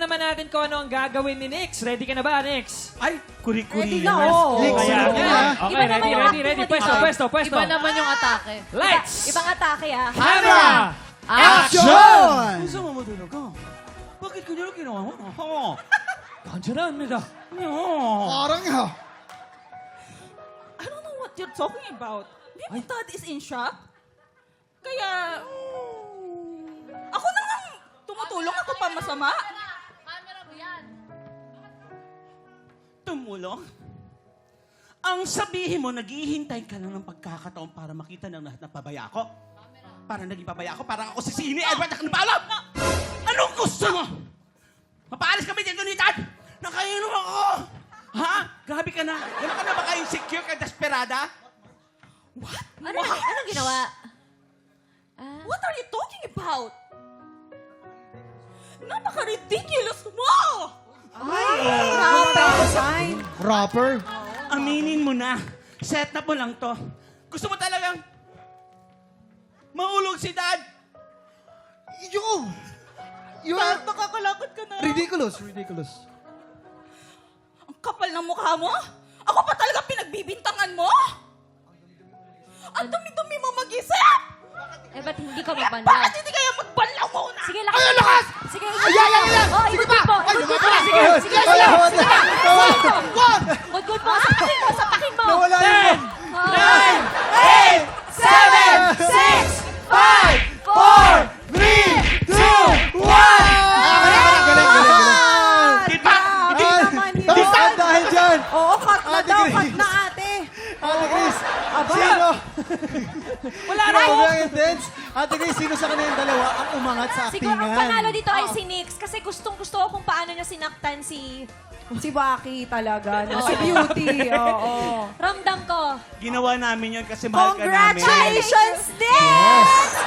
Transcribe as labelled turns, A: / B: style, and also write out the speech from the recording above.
A: naman natin kung ano ang gagawin ni Nix. Ready ka na ba, Nix?
B: Ay, kuri-kuri
C: Ready na,
B: naman.
C: oo.
D: Nix,
A: Kaya
D: ano
A: nga.
D: na?
A: Okay,
C: Iba naman yung
A: ready.
C: acting mo
A: Pwesto,
C: dito.
A: pwesto, pwesto.
E: Iba naman yung atake.
A: Lights!
C: Ibang atake, ah.
A: Camera!
D: Action!
B: Gusto mo matulog ka? Bakit ko nyo ginawa mo? Oo.
A: 간절합니다.
B: Oo.
D: Parang ha.
F: I don't know what you're talking about. Maybe Dad is in shock. Kaya, ako na lang tumutulong ako pa masama.
E: Camera mo yan.
B: Tumulong? Ang sabihin mo, naghihintay ka lang ng pagkakataon para makita ng lahat ng pabaya ko? Para naging pabaya ko? Para ako si Sini Edward at Napalap? Anong gusto mo? Mapaalis kami dito ni Dad! Nakainom ako! Ha? Grabe ka na. Gano'n ka na ba kayong secure ka desperada?
C: Anong ginawa?
F: What are you talking about? Napaka-ridiculous mo!
D: Rapper.
B: Aminin mo na. Set up mo lang to. Gusto mo talagang maulog si Dad?
D: You
F: Dad,
D: are
F: nakakalakot ka na.
D: ridiculous.
F: Ang kapal ng mukha mo? Ako pa talaga pinagbibintangan mo? Ang dumi-dumi mo mag-isip!
C: Ba't hindi ka
F: Bakit
C: magbanlaw?
F: hindi kaya magbanlaw muna?
C: Sige, lakas! Sige,
D: Yan!
C: Oh, igutin mo! Sige! Good mo! Sapakin mo!
D: Nawala yun.
A: 9, 8, 7, 6, 5, 4, 3, 2, 1!
B: Diba?
D: Dahil dyan.
C: Oo, cut na
D: Ate
C: daw!
D: Grace.
C: Cut na, ate!
D: Ate Chris, sino?
A: Wala na ako!
D: Sobrang intense. Ate Chris, sino sa kanilang dalawa ang umangat sa
C: Siguro ang
D: aktingan?
C: panalo dito ay si Nix kasi gustong-gusto ko kung paano niya sinaktan si Waki talaga. No? Si Beauty. Oo. Ramdam ko.
B: Ginawa namin yun kasi mahal ka namin.
C: Congratulations, Nix!